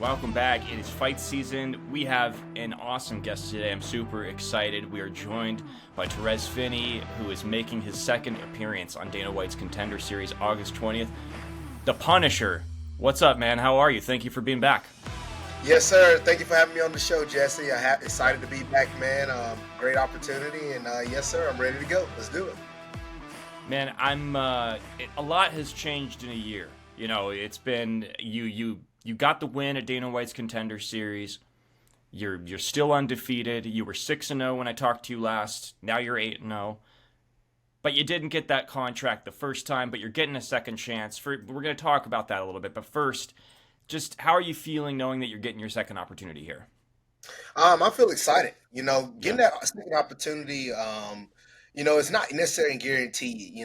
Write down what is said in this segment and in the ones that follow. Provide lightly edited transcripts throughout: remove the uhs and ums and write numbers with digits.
Welcome back. It is fight season. We have an awesome guest today. I'm super excited. We are joined by Torrez Finney, who is making his second appearance on Dana White's Contender Series August 20th. The Punisher. What's up, man? How are you? Thank you for being back. Yes, sir. Thank you for having me on the show, Jesse. I'm excited to be back, man. Great opportunity, and yes, sir, I'm ready to go. Let's do it. Man, a lot has changed in a year. You know, it's been you got the win at Dana White's Contender Series. You're still undefeated. You were 6-0 when I talked to you last. Now you're 8-0. But you didn't get that contract the first time, but you're getting a second chance. We're going to talk about that a little bit. But first, just how are you feeling knowing that you're getting your second opportunity here? I feel excited. Getting Yeah. that second opportunity. It's not necessarily guaranteed.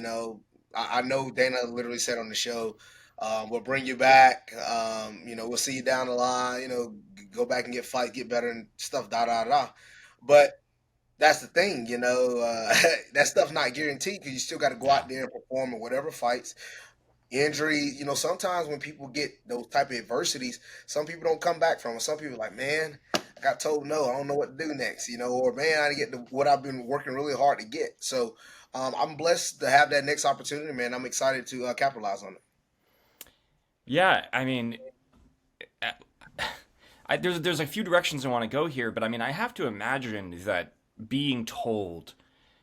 I know Dana literally said on the show, "We'll bring you back. We'll see you down the line. Go back and get better and stuff. Da da da." But that's the thing. That stuff's not guaranteed because you still got to go Yeah. out there and perform in whatever fights. Injury, sometimes when people get those type of adversities, some people don't come back from it. Some people are like, man, I got told no, I don't know what to do next, or man, I didn't get what I've been working really hard to get. So I'm blessed to have that next opportunity, man. I'm excited to capitalize on it. Yeah, I mean, uh, there's a few directions I want to go here, but I mean, I have to imagine that being told,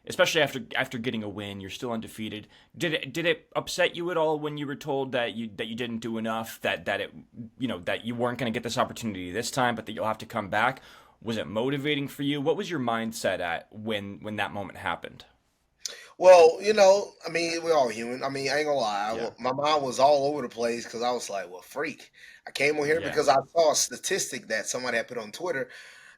especially after getting a win, you're still undefeated. Did it upset you at all when you were told that you didn't do enough, that you weren't going to get this opportunity this time, but that you'll have to come back? Was it motivating for you? What was your mindset at when that moment happened? Well, I mean, we're all human. I mean, I ain't gonna lie. Yeah, My mind was all over the place because I was like, well, freak. I came on here yeah, because I saw a statistic that somebody had put on Twitter.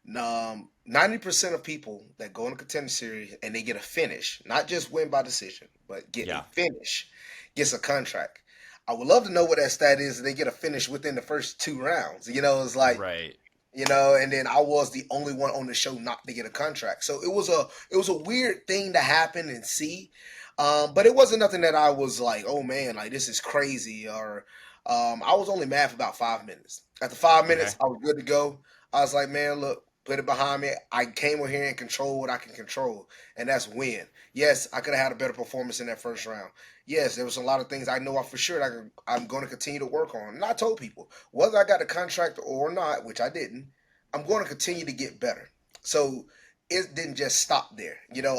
90% of people that go in a contender series and they get a finish, not just win by decision, but get a yeah. finish, gets a contract. I would love to know what that stat is. They get a finish within the first 2 rounds. It's like, Right. and then I was the only one on the show not to get a contract. So it was a weird thing to happen and see. But it wasn't nothing that I was like, oh man, like this is crazy. Or I was only mad for about 5 minutes. After five Okay. minutes, I was good to go. I was like, man, look, put it behind me. I came over here and control what I can control, and that's win. Yes, I could have had a better performance in that first round. Yes, there was a lot of things I know for sure that I'm going to continue to work on. And I told people, whether I got a contract or not, which I didn't, I'm going to continue to get better. So it didn't just stop there.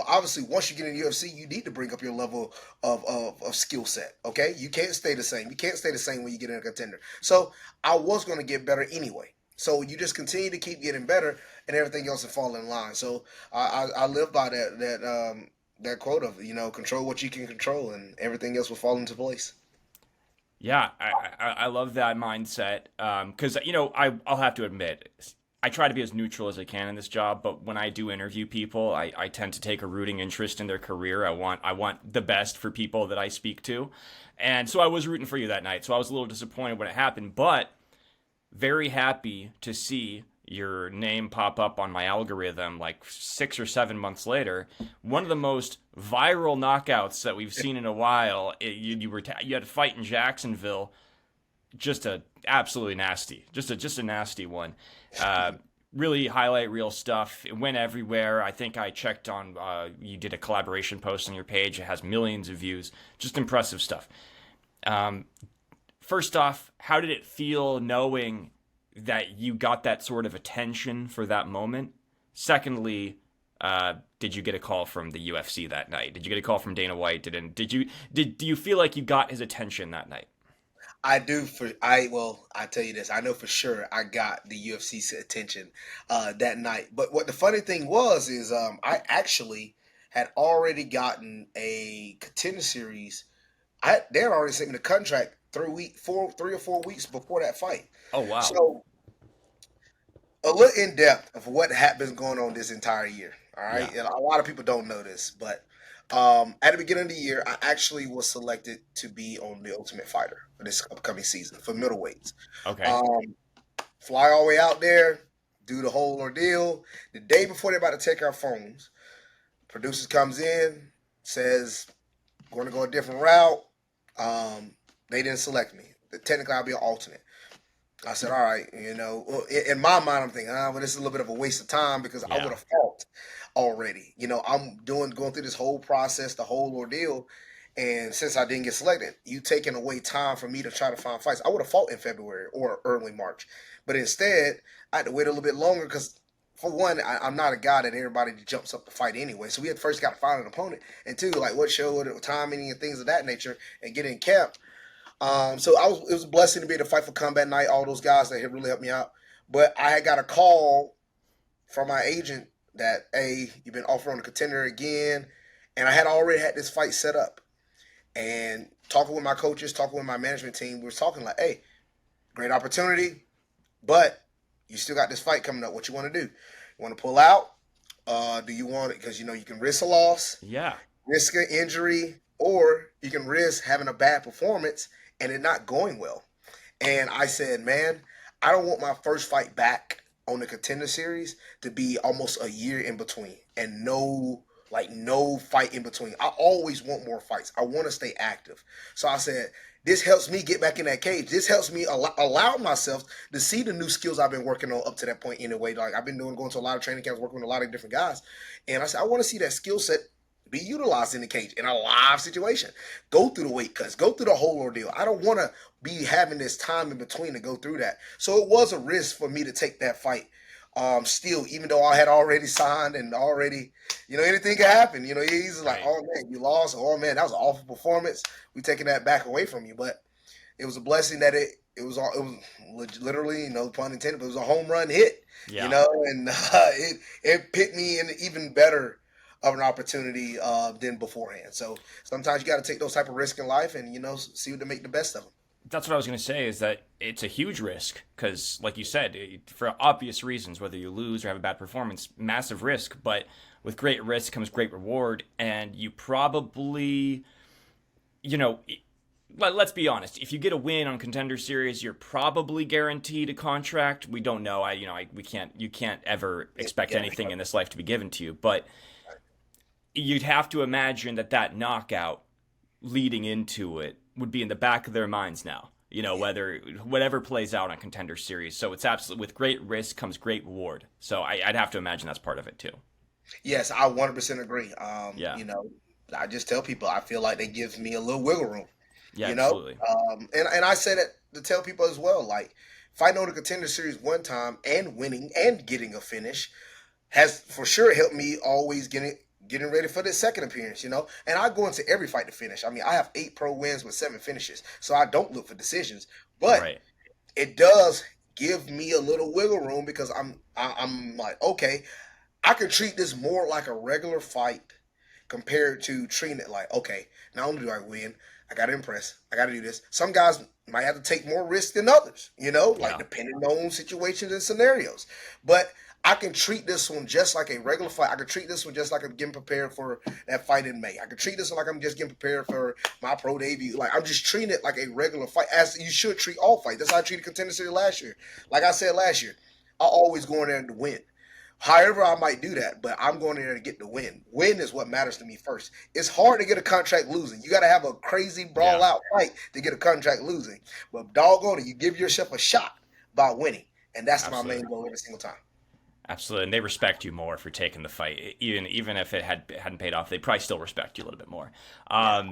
Obviously, once you get in the UFC, you need to bring up your level of skill set. Okay, you can't stay the same. You can't stay the same when you get in a contender. So I was going to get better anyway. So you just continue to keep getting better, and everything else will fall in line. So I live by that quote of control what you can control, and everything else will fall into place. Yeah, I love that mindset. Because I'll have to admit, I try to be as neutral as I can in this job. But when I do interview people, I tend to take a rooting interest in their career. I want the best for people that I speak to, and so I was rooting for you that night. So I was a little disappointed when it happened, but very happy to see your name pop up on my algorithm like 6 or 7 months later. One of the most viral knockouts that we've seen in a while. You had a fight in Jacksonville, just a absolutely nasty, just a nasty one. Uh, Really highlight real stuff. It went everywhere. I think I checked on. You did a collaboration post on your page. It has millions of views. Just impressive stuff. Um, First off, how did it feel knowing that you got that sort of attention for that moment? Secondly, did you get a call from the UFC that night? Did you get a call from Dana White? Do you feel like you got his attention that night? I do for I well, I tell you this, I know for sure I got the UFC's attention that night. But what the funny thing was is I actually had already gotten a contender series. They had already sent me the contract 3 or 4 weeks before that fight. Oh wow. So a little in depth of what had been going on this entire year. All right, Yeah. and a lot of people don't know this, but at the beginning of the year, I actually was selected to be on the Ultimate Fighter for this upcoming season for middleweights. Okay. Um, Fly all the way out there, do the whole ordeal. The day before they're about to take our phones, producers comes in, says going to go a different route. They didn't select me. Technically, I'll be an alternate. I said, all right, well, in my mind, I'm thinking, well, this is a little bit of a waste of time because I would Yeah. have fought already. I'm going through this whole process, the whole ordeal. And since I didn't get selected, you taking away time for me to try to find fights. I would have fought in February or early March. But instead, I had to wait a little bit longer because, for one, I'm not a guy that everybody jumps up to fight anyway. So we had first got to find an opponent. And two, like what show, what timing, and things of that nature, and get in camp. So it was a blessing to be able to fight for Combat Night. All those guys that had really helped me out. But I had got a call from my agent that, hey, you've been offered on the Contender again, and I had already had this fight set up. And talking with my coaches, talking with my management team, we were talking like, hey, great opportunity, but you still got this fight coming up. What you want to do? You want to pull out? Do you want it? Because you can risk a loss, Yeah. risk an injury, or you can risk having a bad performance and it not going well. And I said, man, I don't want my first fight back on the Contender Series to be almost a year in between and no fight in between. I always want more fights. I want to stay active. So I said, this helps me get back in that cage. This helps me allow myself to see the new skills I've been working on up to that point anyway. Like I've been going to a lot of training camps, working with a lot of different guys. And I said, I want to see that skill set be utilized in the cage in a live situation. Go through the weight cuts, go through the whole ordeal. I don't want to be having this time in between to go through that. So it was a risk for me to take that fight. Still, even though I had already signed and already, anything could happen. He's like, Right. oh man, you lost. Oh man, that was an awful performance. We taking that back away from you. But it was a blessing that it was literally, pun intended, but it was a home run hit. Yeah. And it put me in even better of an opportunity than beforehand. So sometimes you got to take those type of risks in life and see what to make the best of them. That's what I was going to say is that it's a huge risk because, like you said, for obvious reasons, whether you lose or have a bad performance, massive risk. But with great risk comes great reward. And you probably, you know, let's be honest. If you get a win on Contender Series, you're probably guaranteed a contract. We don't know. You can't ever expect Yeah, anything in this life to be given to you. But you'd have to imagine that knockout leading into it would be in the back of their minds now. Whatever plays out on Contender Series. So it's absolutely with great risk comes great reward. So I'd have to imagine that's part of it too. yes, I 100% agree. Yeah. I just tell people I feel like they give me a little wiggle room. Yeah, absolutely. And I say that to tell people as well, like fighting on the Contender Series one time and winning and getting a finish has for sure helped me always getting ready for this second appearance, And I go into every fight to finish. I mean, I have 8 pro wins with 7 finishes, so I don't look for decisions. But Right. it does give me a little wiggle room because I'm like, okay, I can treat this more like a regular fight compared to treating it like, okay, not only do I win, I got to impress. I got to do this. Some guys might have to take more risks than others, like Yeah. depending on situations and scenarios. But I can treat this one just like a regular fight. I can treat this one just like I'm getting prepared for that fight in May. I can treat this one like I'm just getting prepared for my pro debut. Like I'm just treating it like a regular fight, as you should treat all fights. That's how I treated Contender Series last year. Like I said last year, I always go in there to win. However, I might do that, but I'm going in there to get the win. Win is what matters to me first. It's hard to get a contract losing. You got to have a crazy brawl Yeah. out fight to get a contract losing. But doggone it, you give yourself a shot by winning. And that's my main Absolutely. goal every single time. Absolutely. And they respect you more for taking the fight. Even if it hadn't paid off, they probably still respect you a little bit more. Yeah.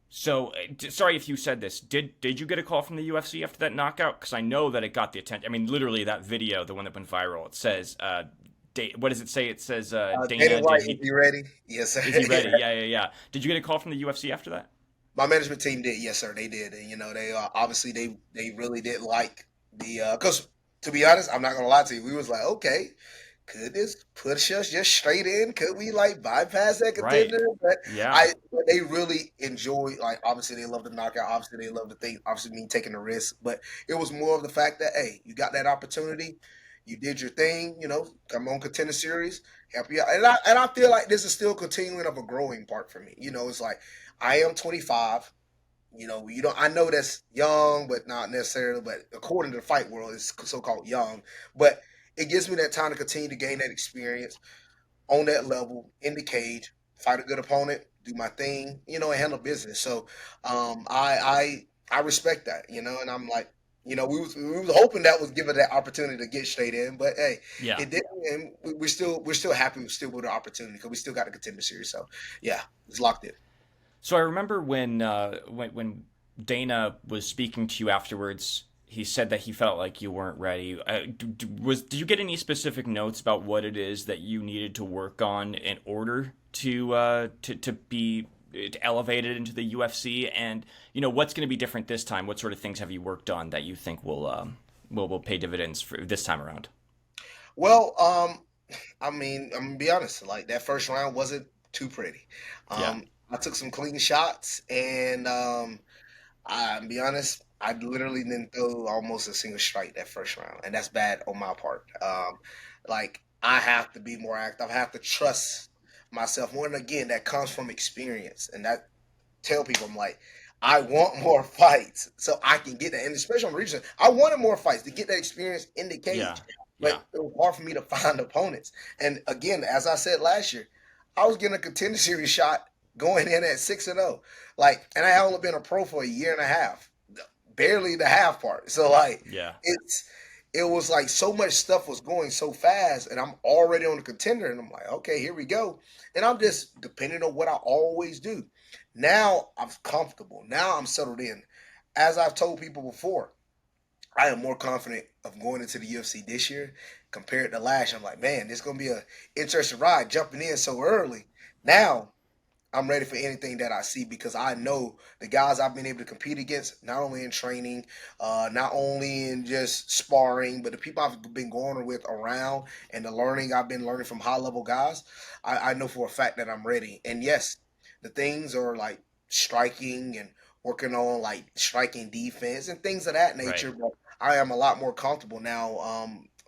Sorry if you said this. Did you get a call from the UFC after that knockout? Because I know that it got the attention. I mean, literally that video, the one that went viral, it says, what does it say? It says, Dana Dana, White, is he ready? Yes, sir. is he ready? Yeah, yeah, yeah. Did you get a call from the UFC after that? My management team did. Yes, sir. They did. And, they obviously they really did like because to be honest, I'm not gonna lie to you. We was like, okay, could this push us just straight in? Could we like bypass that Right. contender? But Yeah. they really enjoy, like, obviously they love the knockout. Obviously they love the thing. Obviously me taking the risk. But it was more of the fact that, hey, you got that opportunity. You did your thing. Come on, Contender Series, help you out. And I feel like this is still continuing of a growing part for me. It's like I am 25. You don't. I know that's young, but not necessarily. But according to the fight world, it's so-called young. But it gives me that time to continue to gain that experience on that level in the cage, fight a good opponent, do my thing, and handle business. So, I respect that, and I'm like, we was hoping that was given that opportunity to get straight in, but hey, Yeah. it didn't, and we're still happy with the opportunity because we still got the Contender Series. So yeah, it's locked in. So I remember when Dana was speaking to you afterwards, he said that he felt like you weren't ready. Did you get any specific notes about what it is that you needed to work on in order to be elevated into the UFC? And what's going to be different this time? What sort of things have you worked on that you think will pay dividends for this time around? Well, I mean, I'm gonna be honest. Like that first round wasn't too pretty. Yeah. I took some clean shots, and I'll be honest. I literally didn't throw almost a single strike that first round, and that's bad on my part. Like I have to be more active. I have to trust myself more. And again, that comes from experience, and that tell people I'm like, I want more fights so I can get that. And especially on region, I wanted more fights to get that experience in the Yeah. cage. But Yeah. it was hard for me to find opponents. And again, as I said last year, I was getting a Contender Series shot going in at 6-0. Like, and I had only been a pro for a year and a half, barely the half part. So like, Yeah. it was like so much stuff was going so fast, and I'm already on the contender, and I'm like, okay, here we go. And I'm just depending on what I always do. Now I'm comfortable. Now I'm settled in. As I've told people before, I am more confident of going into the UFC this year compared to last year. I'm like, man, this is gonna be a interesting ride jumping in so early. Now I'm ready for anything that I see because I know the guys I've been able to compete against, not only in training, not only in just sparring, but the people I've been going with around and the learning I've been learning from high level guys. I know for a fact that I'm ready. And yes, the things are like striking and working on like striking defense and things of that Right. nature. But I am a lot more comfortable now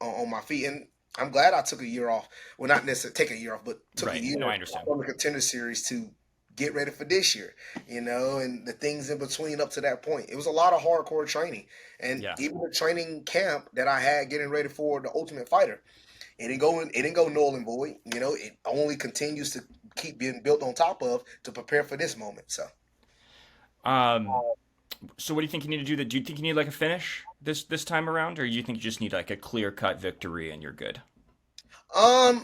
on my feet. And I'm glad I took a year off. Well, not necessarily take a year off, but took a Right. year No, I understand. from the Contender Series to get ready for this year, and the things in between up to that point. It was a lot of hardcore training. And Yeah. even the training camp that I had getting ready for the Ultimate Fighter, it didn't go null and void. It only continues to keep being built on top of to prepare for this moment. So Um. So what do you think you need to do? Do you think you need like a finish this time around, or do you think you just need like a clear cut victory and you're good? Um,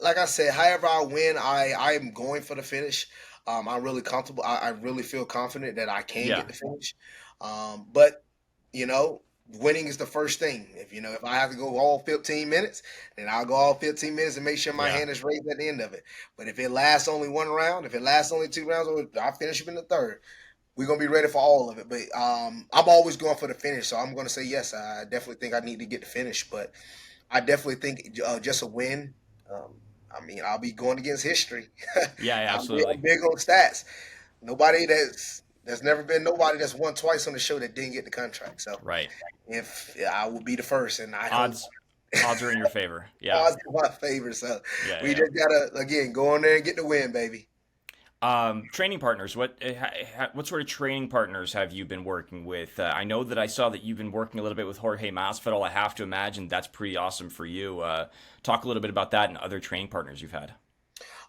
like I said, however I win, I'm going for the finish. I'm really comfortable. I really feel confident that I can get Yeah. the finish. But you know, winning is the first thing. If I have to go all 15 minutes, then I'll go all 15 minutes and make sure my Yeah. hand is raised at the end of it. But if it lasts only one round, if it lasts only two rounds, or I finish up in the third, we're gonna be ready for all of it. But I'm always going for the finish, so I'm gonna say yes. I definitely think I need to get the finish, but I definitely think just a win. I mean, I'll be going against history. Yeah. Yeah, I'm absolutely. big on stats. Nobody there's never been nobody that's won twice on the show that didn't get the contract. So Right. if yeah, I will be the first, and I hope Odds odds are in your favor. Yeah. odds in my favor. So Yeah. we Yeah. just gotta again go in there and get the win, baby. Training partners. What sort of training partners have you been working with? I know that I saw that you've been working a little bit with Jorge Masvidal. I have to imagine that's pretty awesome for you. Talk a little bit about that and other training partners you've had.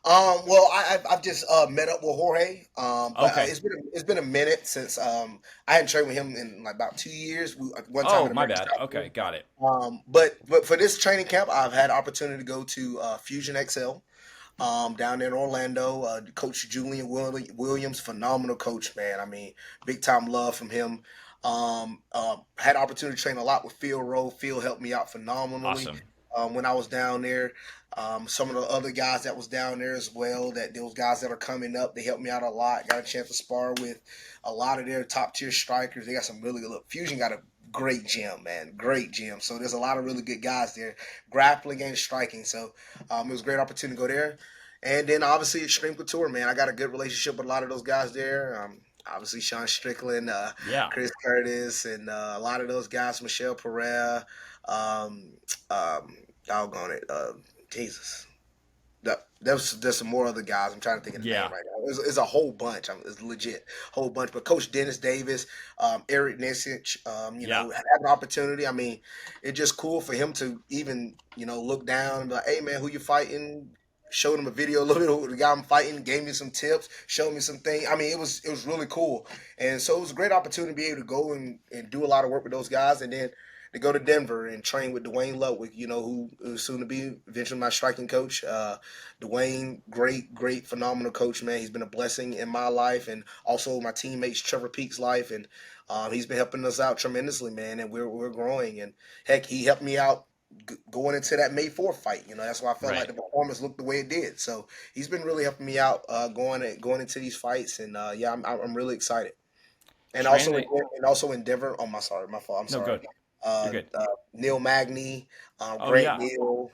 Well, I've just met up with Jorge, but Okay. it's been a minute since I hadn't trained with him in like about 2 years. One time Oh, in my American bad. Top Okay, Team. got it. But for this training camp, I've had opportunity to go to Fusion XL down there in Orlando. Coach Julian Williams, phenomenal coach, man. I mean, big time love from him. Had opportunity to train a lot with Phil Rowe. Phil helped me out phenomenally Awesome. when I was down there. Some of the other guys that was down there as well, that those guys that are coming up, they helped me out a lot. Got a chance to spar with a lot of their top tier strikers. They got some really good. Look, Fusion got a great gym, man, great gym. So there's a lot of really good guys there, grappling and striking. So it was a great opportunity to go there. And then obviously Extreme Couture, man. I got a good relationship with a lot of those guys there. Obviously Sean Strickland, Yeah. Chris Curtis, and a lot of those guys, Michelle Pereira, um, doggone it, Jesus. There's some more other guys. I'm trying to think of the name Yeah. right now. It's a whole bunch. It's legit whole bunch. But Coach Dennis Davis, Eric Nisich, Yeah. had an opportunity. I mean, it's just cool for him to even look down and be like, hey man, who you fighting? showed him a video a little bit of the guy I'm fighting, gave me some tips, showed me some things. I mean, it was really cool, and so it was a great opportunity to be able to go and do a lot of work with those guys, and then to go to Denver and train with Dwayne Ludwig, who's soon to be eventually my striking coach. Dwayne, great, phenomenal coach, man. He's been a blessing in my life and also my teammates Trevor Peak's life, and he's been helping us out tremendously, man. And we're growing, and heck, he helped me out going into that May 4th fight. That's why I felt like Right. the performance looked the way it did. So he's been really helping me out going into these fights, and yeah, I'm really excited. And also Training. in Denver. Oh my fault. I'm No, sorry. good. You're good. Neil Magny, Oh Grant yeah. Neal,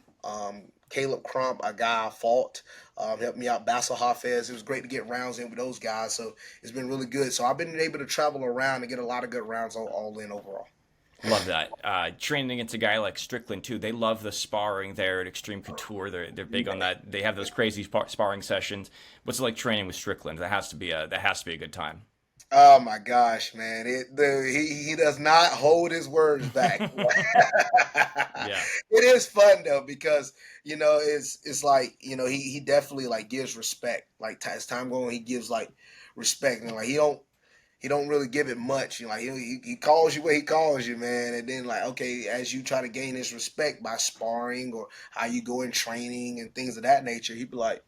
Caleb Crump, a guy I fought, helped me out. Basil Hafez. It was great to get rounds in with those guys. So it's been really good. So I've been able to travel around and get a lot of good rounds all in overall. Love that. Training against a guy like Strickland too. They love the sparring there at Extreme Couture. They're big on that. They have those crazy sparring sessions. What's it like training with Strickland? That has to be a good time. Oh my gosh, man! He does not hold his words back. Yeah. It is fun though because it's like he definitely like gives respect. Like as time going, he gives like respect, and like he don't really give it much. Like he calls you what he calls you, man. And then like okay, as you try to gain his respect by sparring or how you go in training and things of that nature, he'd be like,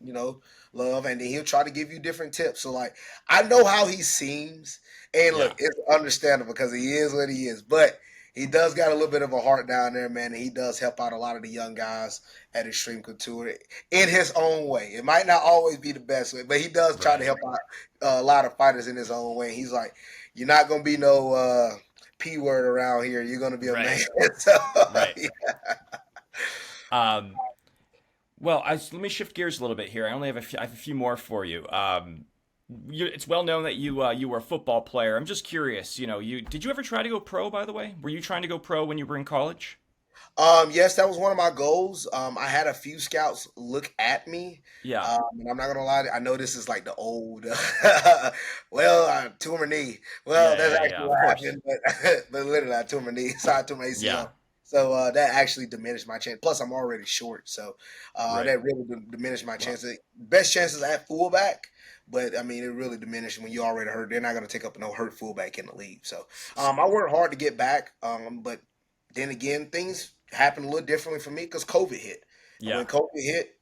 love, and then he'll try to give you different tips. So like I know how he seems, and look, Yeah. it's understandable because he is what he is, but. He does got a little bit of a heart down there, man, and he does help out a lot of the young guys at Extreme Couture in his own way. It might not always be the best way, but he does try to Right. help out a lot of fighters in his own way. He's like, you're not gonna be no p word around here. You're gonna be a man. Right. So, Right. yeah. Um, well, let me shift gears a little bit here. I only have I have a few more for you. It's well known that you were a football player. I'm just curious. You did you ever try to go pro? By the way, were you trying to go pro when you were in college? Yes, that was one of my goals. I had a few scouts look at me. Yeah. And I'm not gonna lie, I know this is like the old, well, I tore my knee. Well, Yeah. that's Yeah. actually Yeah. Of what course. happened, but literally, I tore my knee. So I tore my Yeah. ACL. So that actually diminished my chance. Plus, I'm already short, so Right. that really diminished my Well. chances. Best chances at fullback, but I mean, it really diminished when you already hurt. They're not gonna take up no hurt fullback in the league. So I worked hard to get back, but then again, things happened a little differently for me because COVID hit. And Yeah. when COVID hit,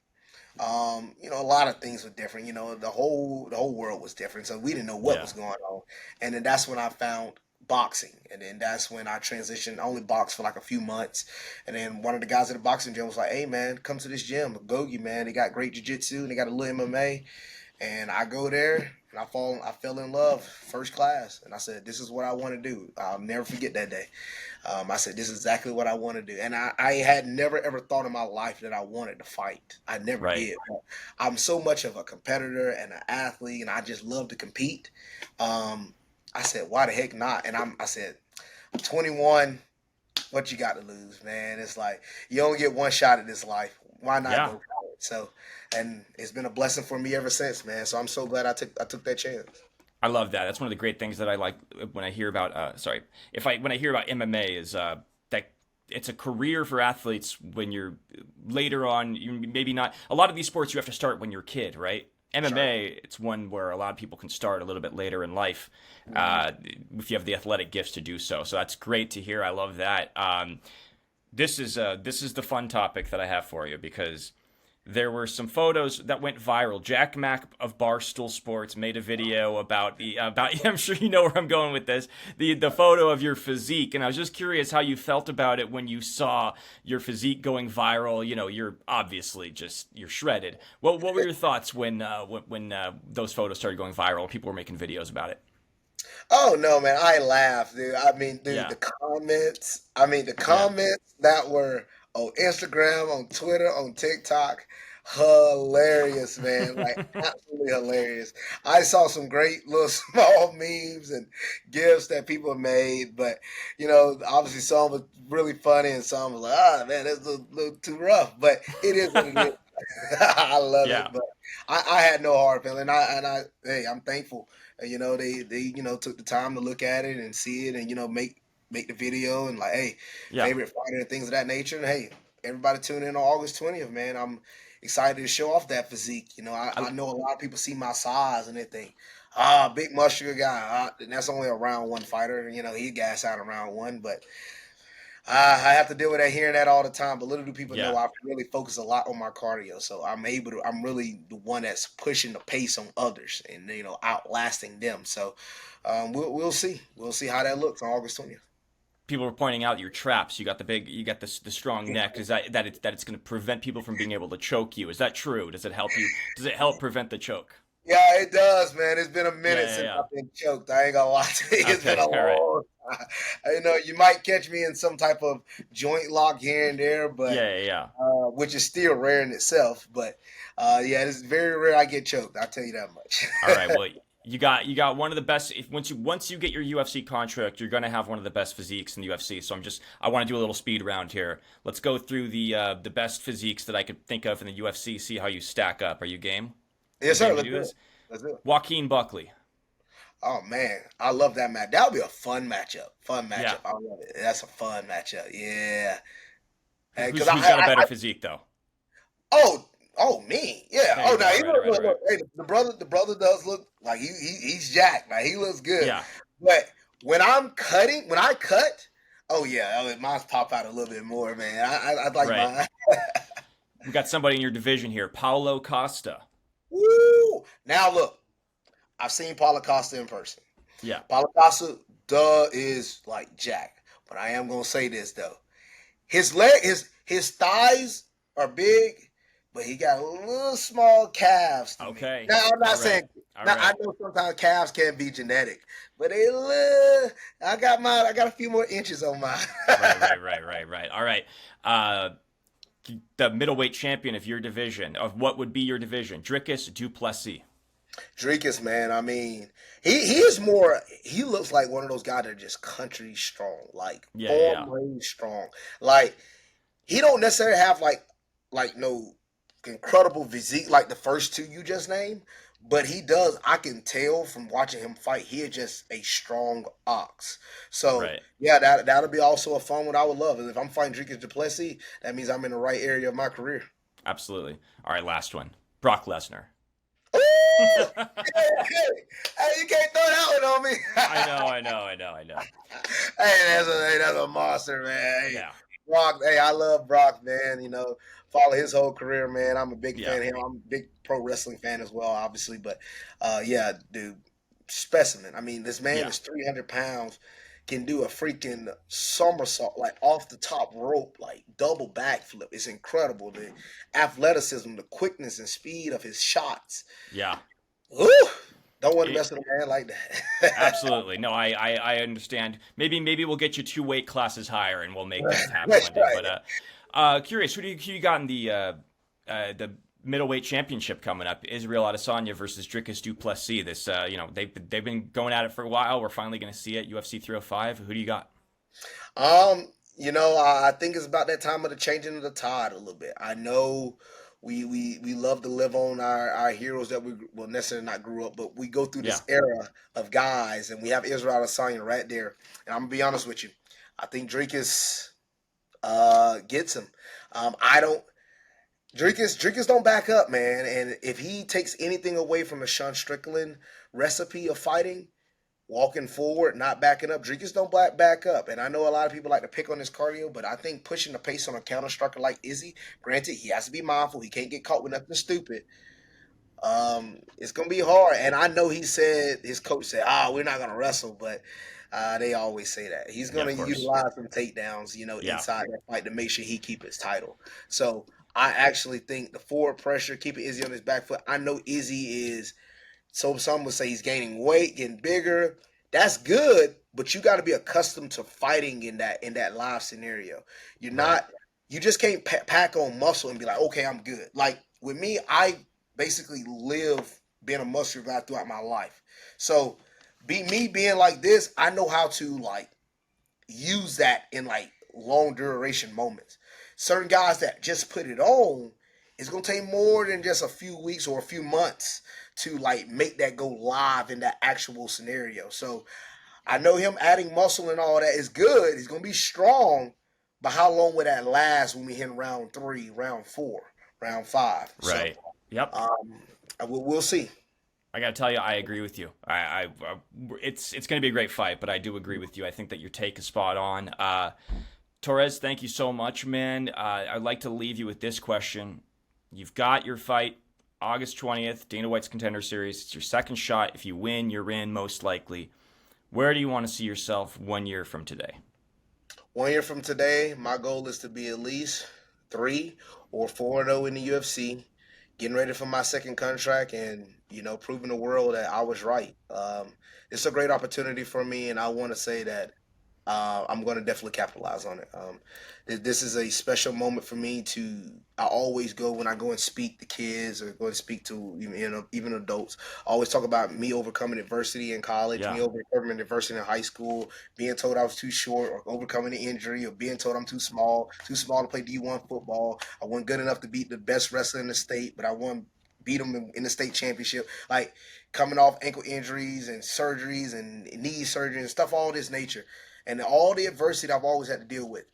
a lot of things were different. The whole world was different, so we didn't know what Yeah. was going on. And then that's when I found boxing, and then that's when I transitioned. I only boxed for like a few months, and then one of the guys at the boxing gym was like, "Hey, man, come to this gym, Gogi, man. They got great jiu-jitsu, and they got a little MMA." And I go there and I fell in love first class. And I said, this is what I want to do. I'll never forget that day. I said, this is exactly what I want to do. And I had never ever thought in my life that I wanted to fight. I never Right. did. But I'm so much of a competitor and an athlete, and I just love to compete. Um, I said, why the heck not? And I said, I'm 21. What you got to lose, man? It's like you only get one shot at this life. Why not go Yeah. for it? So, and it's been a blessing for me ever since, man. So I'm so glad I took that chance. I love that. That's one of the great things that I like when I hear about. Sorry, if I when I hear about MMA is that it's a career for athletes when you're later on. You maybe not. A lot of these sports you have to start when you're a kid, right? Sure. MMA, it's one where a lot of people can start a little bit later in life, Mhm. if you have the athletic gifts to do so. So that's great to hear. I love that. This is the fun topic that I have for you because there were some photos that went viral. Jack Mack of Barstool Sports made a video about the about. I'm sure you know where I'm going with this. The photo of your physique, and I was just curious how you felt about it when you saw your physique going viral. You're obviously you're shredded. What were your thoughts when those photos started going viral? People were making videos about it. Oh no, man, I laughed, dude. I mean, dude, Yeah, the comments. I mean, the yeah, comments that were on Instagram, on Twitter, on TikTok, hilarious, man. Like absolutely hilarious. I saw some great little small memes and gifs that people have made, but obviously some was really funny and some was like, ah, man, that's a little too rough. But it is what it is. I love it, yeah, but I had no hard feeling. Hey, I'm thankful. They took the time to look at it and see it, and make the video and like, hey, yeah. favorite fighter and things of that nature. And hey, everybody tune in on August 20th, man. excited to show off that physique. You know, I know a lot of people see my size and they think, big muscular guy. And that's only a round one fighter. You know, he gas out in round one, but I have to deal with that, hearing that all the time. But little do people know I really focus a lot on my cardio, so I'm really the one that's pushing the pace on others and outlasting them. So we'll see how that looks on August 20th. People were pointing out your traps. You got the strong neck. Is that it's going to prevent people from being able to choke you? Is that true? Does it help you? Does it help prevent the choke? Yeah, it does, man. It's been a minute since I've been choked. I ain't gonna lie to you. It's been a long time. You might catch me in some type of joint lock here and there, but which is still rare in itself. But it's very rare I get choked. I'll tell you that much. All right, well, you got one of the best. Once you get your UFC contract, you're gonna have one of the best physiques in the UFC. So I want to do a little speed round here. Let's go through the best physiques that I could think of in the UFC. See how you stack up. Are you game? Yes, sir. Let's do it. Joaquin Buckley. Oh man, I love that match. That would be a fun matchup. Yeah. I love it. That's a fun matchup. Yeah. Who's got a better physique though? Oh, me. Yeah. Look. Hey, the brother does look like he's jacked. Like he looks good. Yeah. But when I cut, mine's pop out a little bit more, man. I like mine. We got somebody in your division here, Paulo Costa. Woo! Now look, I've seen Paulo Costa in person. Yeah. Paulo Costa is like jack. But I am gonna say this though. His thighs are big, but he got little small calves. Okay. Now I'm not saying I know sometimes calves can be genetic, but I got a few more inches on mine. Right. All right. The middleweight champion of your division, of what would be your division, Dricus du Plessis. Dricus, man, I mean, he looks like one of those guys that are just country strong, like born strong. Like he don't necessarily have like no incredible physique like the first two you just named, but he does. I can tell from watching him fight, he is just a strong ox. So that'll be also a fun one I would love. If I'm fighting Dricus du Plessis, that means I'm in the right area of my career. Absolutely. All right, last one. Brock Lesnar. Hey, you can't throw that one on me. I know. Hey, that's a monster, man. Hey, Brock, I love Brock, man. Follow his whole career, man. I'm a big fan of him. I'm a big pro wrestling fan as well, obviously. But dude, specimen. I mean, this man is 300 pounds, can do a freaking somersault, like off the top rope, like double backflip. It's incredible. The athleticism, the quickness and speed of his shots. Yeah. Ooh, don't want to mess with a man like that. Absolutely. No, I understand. Maybe we'll get you 2 weight classes higher and we'll make that happen one day. Right. But curious, who you got in the middleweight championship coming up? Israel Adesanya versus Dricus du Plessis. This they've been going at it for a while. We're finally going to see it. UFC 305. Who do you got? I think it's about that time of the changing of the tide a little bit. I know we love to live on our heroes that we will necessarily not grew up, but we go through this era of guys, and we have Israel Adesanya right there. And I'm gonna be honest with you, I think Dricus gets him. Dricus don't back up, man. And if he takes anything away from the Sean Strickland recipe of fighting, walking forward, not backing up, Dricus don't back up. And I know a lot of people like to pick on his cardio, but I think pushing the pace on a counter striker like Izzy, granted, he has to be mindful. He can't get caught with nothing stupid. It's going to be hard. And I know his coach said, we're not going to wrestle, but they always say that. He's going to utilize some takedowns, inside that fight to make sure he keep his title. So I actually think the forward pressure, keeping Izzy on his back foot. I know Izzy is, so some would say he's gaining weight, getting bigger. That's good, but you got to be accustomed to fighting in that live scenario. You just can't pack on muscle and be like, okay, I'm good. Like with me, I basically live being a muscular guy throughout my life. So me being like this, I know how to like use that in like long duration moments. Certain guys that just put it on, it's going to take more than just a few weeks or a few months to like make that go live in that actual scenario. So I know him adding muscle and all that is good. He's going to be strong, but how long will that last when we hit round 3, round 4? round 5. Right. So, Yep. we'll see. I got to tell you, I agree with you. It's going to be a great fight, but I do agree with you. I think that your take is spot on. Torrez, thank you so much, man. I'd like to leave you with this question. You've got your fight August 20th, Dana White's Contender Series. It's your second shot. If you win, you're in, most likely. Where do you want to see yourself 1 year from today? 1 year from today, my goal is to be at least 3 or 4-0 in the UFC, getting ready for my second contract, and proving the world that I was right. It's a great opportunity for me, and I want to say that I'm going to definitely capitalize on it. This is a special moment for me. I always go when I go and speak to kids or go and speak to even adults. I always talk about me overcoming adversity in college, me overcoming adversity in high school, being told I was too short, or overcoming an injury, or being told I'm too small to play D1 football. I wasn't good enough to beat the best wrestler in the state, but I won. Beat them in the state championship, like coming off ankle injuries and surgeries and knee surgery and stuff, all this nature, and all the adversity I've always had to deal with.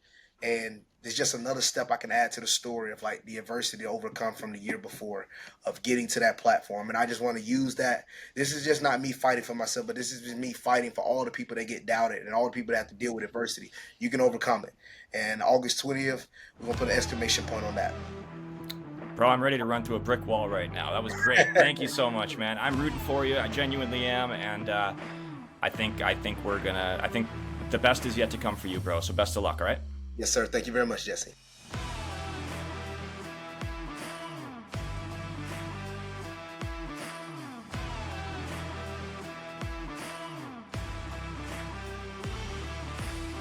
And there's just another step I can add to the story of like the adversity to overcome from the year before of getting to that platform. And I just want to use that. This is just not me fighting for myself, but this is just me fighting for all the people that get doubted and all the people that have to deal with adversity. You can overcome it. And August 20th, we're going to put an exclamation point on that. Bro, I'm ready to run through a brick wall right now. That was great. Thank you so much, man. I'm rooting for you. I genuinely am, and I think the best is yet to come for you, bro. So best of luck, all right? Yes, sir. Thank you very much, Jesse.